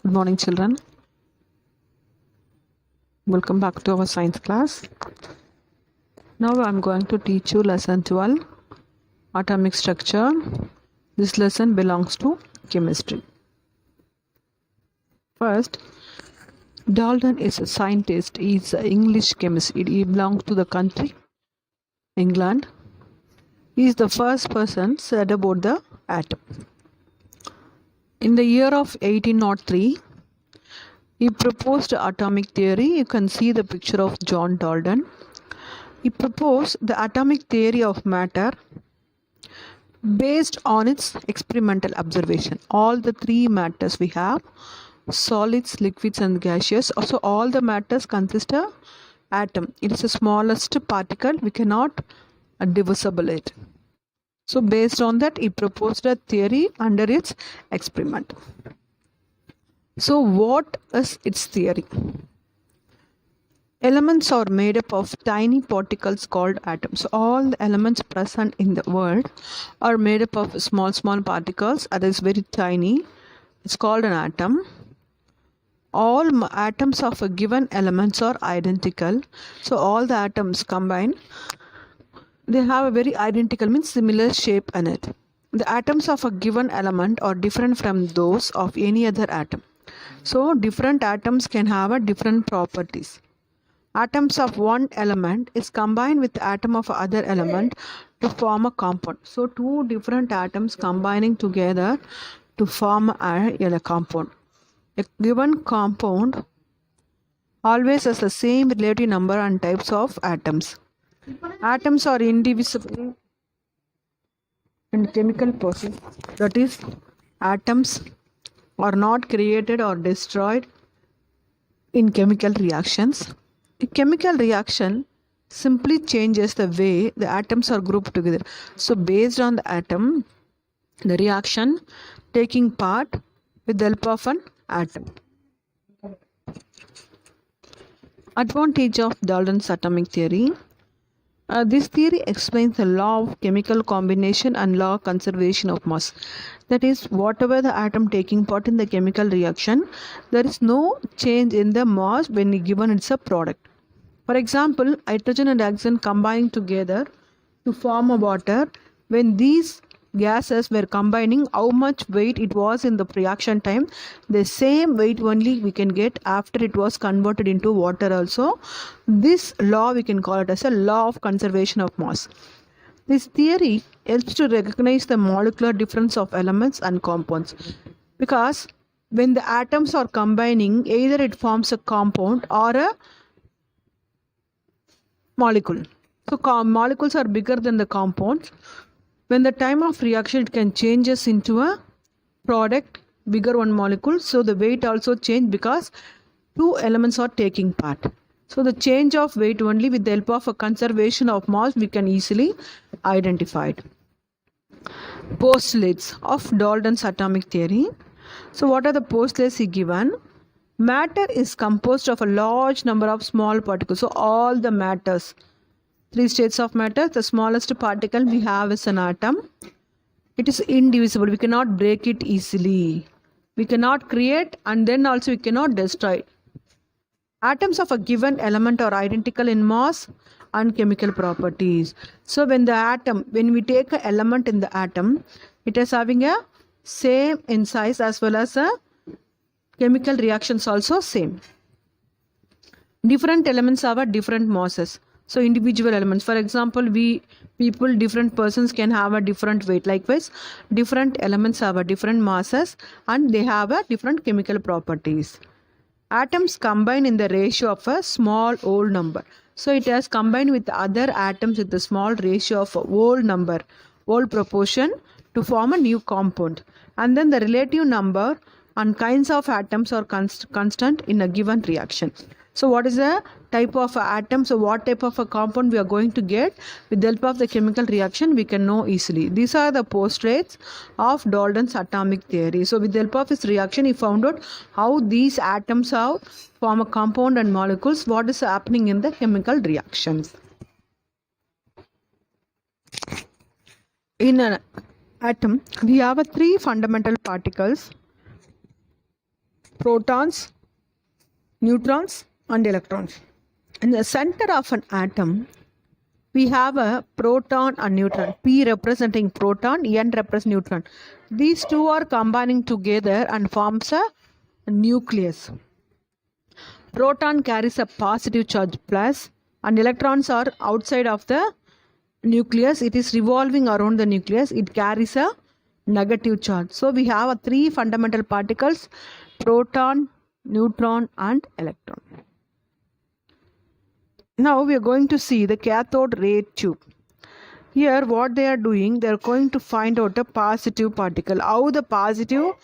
Good morning, children. Welcome back to our science class. Now I'm going to teach you lesson 12, atomic structure. This lesson belongs to chemistry. First, Dalton is a scientist. He is an English chemist. He belongs to the country England. He is the first person said about the atom. In the year of 1803, he proposed atomic theory. You can see the picture of John Dalton. He proposed the atomic theory of matter based on its experimental observation. All the three matters we have, solids, liquids and gaseous. Also all the matters consist of atom. It is the smallest particle. We cannot divisible it. So based on that, he proposed a theory under its experiment. So what is its theory? Elements are made up of tiny particles called atoms. So all the elements present in the world are made up of small particles that is very tiny. It's called an atom. All atoms of a given elements are identical. So all the atoms combined, they have a very identical, means similar shape in it. The atoms of a given element are different from those of any other atom. So different atoms can have a different properties. Atoms of one element is combined with the atom of other element to form a compound. So two different atoms combining together to form a compound. A given compound always has the same relative number and types of atoms. Atoms are indivisible in chemical process. That is, atoms are not created or destroyed in chemical reactions. A chemical reaction simply changes the way the atoms are grouped together. So based on the atom, the reaction taking part with the help of an atom. Advantage of Dalton's atomic theory. This theory explains the law of chemical combination and law of conservation of mass. That is, whatever the atom taking part in the chemical reaction, there is no change in the mass when given it's a product. For example, hydrogen and oxygen combining together to form a water. When these gases were combining, how much weight it was in the reaction time, the same weight only we can get after it was converted into water also. This law we can call it as a law of conservation of mass. This theory helps to recognize the molecular difference of elements and compounds, because when the atoms are combining, either it forms a compound or a molecule. So molecules are bigger than the compounds. When the time of reaction, it can changes into a product, bigger one molecule. So the weight also change because two elements are taking part. So the change of weight only with the help of a conservation of mass we can easily identify it. Postulates of Dalton's atomic theory. So what are the postulates he given? Matter is composed of a large number of small particles. So all the matters, three states of matter, the smallest particle we have is an atom. It is indivisible. We cannot break it easily. We cannot create and then also we cannot destroy. Atoms of a given element are identical in mass and chemical properties. So when we take an element in the atom, it is having a same in size as well as a chemical reactions also same. Different elements have a different masses. So individual elements, for example, different persons can have a different weight. Likewise, different elements have a different masses and they have a different chemical properties. Atoms combine in the ratio of a small whole number. So it has combined with other atoms with the small ratio of a whole number, whole proportion to form a new compound. And then the relative number and kinds of atoms are constant in a given reaction. So what is the type of atom? So what type of a compound we are going to get with the help of the chemical reaction we can know easily. These are the postulates of Dalton's atomic theory. So with the help of his reaction he found out how these atoms form a compound and molecules, what is happening in the chemical reactions. In an atom we have three fundamental particles. protons, neutrons and electrons. In the center of an atom, we have a proton and neutron. P representing proton, N represents neutron. These two are combining together and forms a nucleus. Proton carries a positive charge plus, and electrons are outside of the nucleus. It is revolving around the nucleus. It carries a negative charge. So we have three fundamental particles: proton, neutron and electron. Now we are going to see the cathode ray tube. Here what they are doing, they are going to find out a positive particle, how the positive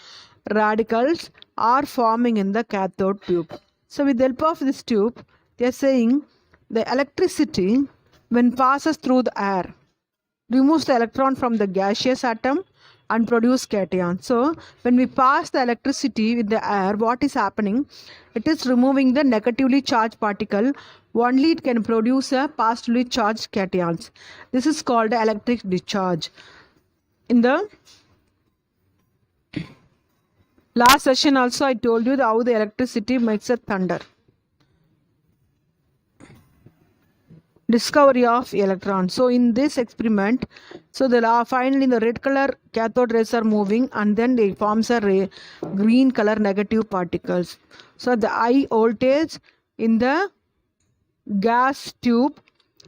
radicals are forming in the cathode tube. So with the help of this tube, they are saying the electricity when passes through the air removes the electron from the gaseous atom and produce cation. So when we pass the electricity with the air, what is happening? It is removing the negatively charged particle. Only it can produce a positively charged cations. This is called electric discharge. In the last session also I told you how the electricity makes a thunder. Discovery of electrons. So in this experiment, so finally the red color cathode rays are moving and then they forms a green color negative particles. So the high voltage in the gas tube,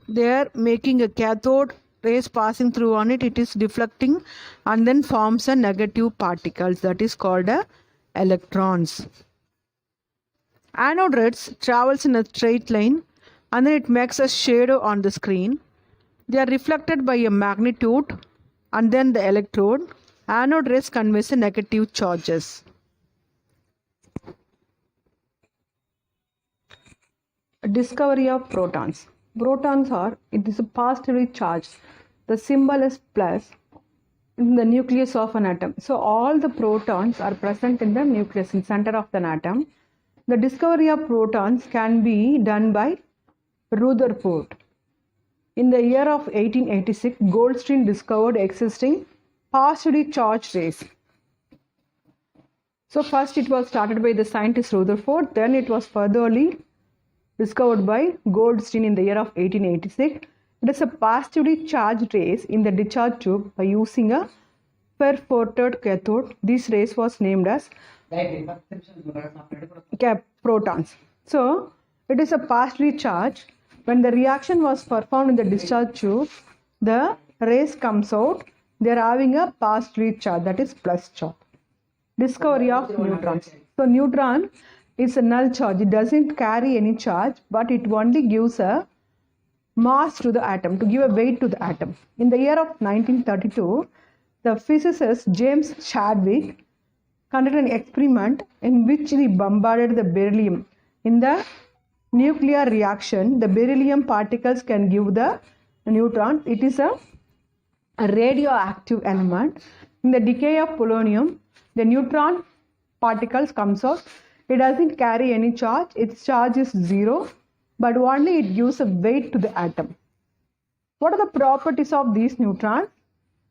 they are making a cathode rays passing through on it. It is deflecting and then forms a negative particles, that is called electrons. Anode rays travels in a straight line and then it makes a shadow on the screen. They are reflected by a magnitude and then the electrode. Anode rays conveys a negative charges. Discovery of protons. Protons are, it is a positively charged. The symbol is plus in the nucleus of an atom. So all the protons are present in the nucleus, in center of an atom. The discovery of protons can be done by Rutherford. In the year of 1886, Goldstein discovered existing positively charged rays. So first it was started by the scientist Rutherford, then it was furtherly discovered by Goldstein in the year of 1886. It is a positively charged rays in the discharge tube by using a perforated cathode. These rays was named as protons. So it is a positively charged. When the reaction was performed in the discharge tube, the rays comes out. They are having a positively charge, that is plus charge. Discovery of neutrons. So neutron is a null charge. It doesn't carry any charge, but it only gives a mass to the atom, to give a weight to the atom. In the year of 1932, the physicist James Chadwick conducted an experiment in which he bombarded the beryllium. In the nuclear reaction, the beryllium particles can give the neutron. It is a radioactive element. In the decay of polonium, the neutron particles comes out. It doesn't carry any charge. Its charge is 0, but only it gives a weight to the atom. What are the properties of these neutrons?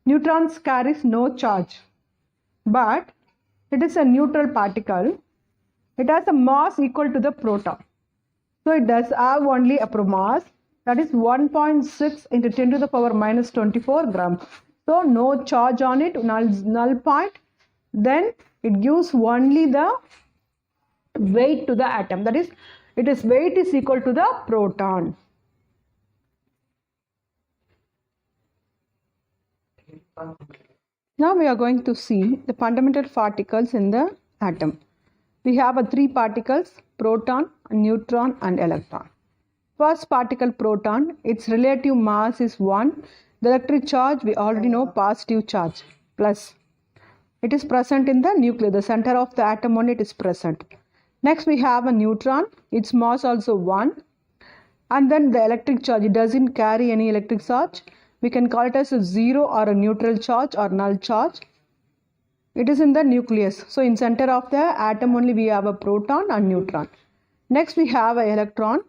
Neutrons carries no charge, but it is a neutral particle. It has a mass equal to the proton. So it does have only a mass, that is 1.6 into 10 to the power minus 24 grams. So no charge on it, null point. Then it gives only the weight to the atom, that is its weight is equal to the proton. Now we are going to see the fundamental particles in the atom. We have three particles: proton, neutron and electron. First particle, proton, its relative mass is 1. The electric charge, we already know, positive charge, plus. It is present in the nucleus, the center of the atom only it is present. Next we have a neutron, its mass also 1. And then the electric charge, it doesn't carry any electric charge. We can call it as a 0 or a neutral charge or null charge. It is in the nucleus. So in center of the atom only we have a proton and neutron. Next we have an electron.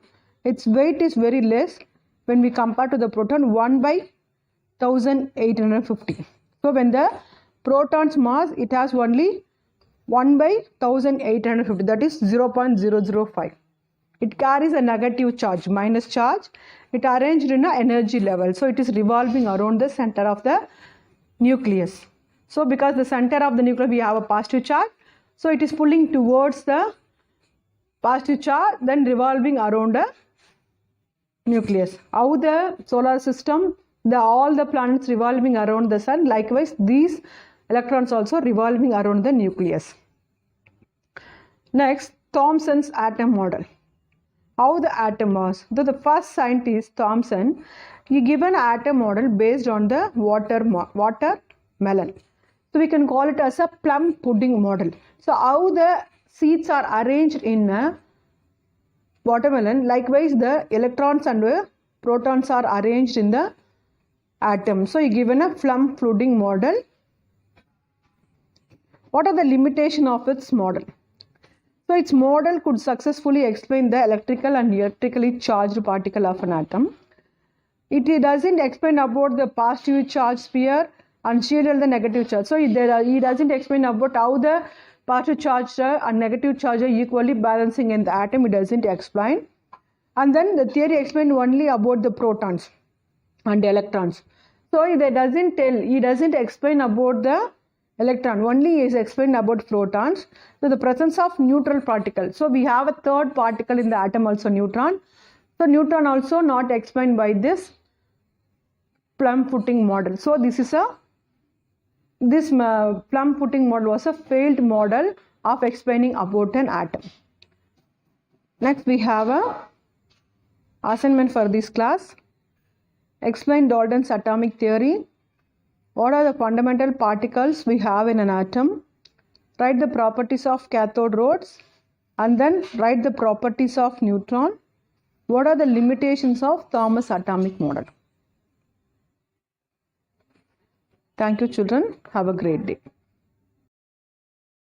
Its weight is very less when we compare to the proton, 1 by 1850. So when the proton's mass, it has only 1 by 1850, that is 0.005. It carries a negative charge, minus charge. It arranged in an energy level. So it is revolving around the center of the nucleus. So because the center of the nucleus we have a positive charge, so it is pulling towards the positive charge, then revolving around the nucleus. How the solar system, all the planets revolving around the sun, likewise these electrons also revolving around the nucleus. Next, Thomson's atom model. How the atom was. So the first scientist, Thomson, he given an atom model based on the watermelon. So we can call it as a plum pudding model. So how the seeds are arranged in a watermelon, likewise the electrons and protons are arranged in the atom. So he given a plum pudding model. What are the limitations of its model? So its model could successfully explain the electrical and electrically charged particle of an atom. It doesn't explain about the positive charge sphere and shielded the negative charge. So he doesn't explain about how the positive charge and negative charge are equally balancing in the atom. It doesn't explain. And then the theory explained only about the protons and electrons. So he doesn't explain about the electron, only is explained about protons. So the presence of neutral particle. So we have a third particle in the atom, also neutron. So neutron also not explained by this plum pudding model. So this plum pudding model was a failed model of explaining about an atom. Next we have a assignment for this class. Explain Dalton's atomic theory. What are the fundamental particles we have in an atom? Write the properties of cathode rods and then write the properties of neutron. What are the limitations of Thomson's atomic model? Thank you children. Have a great day.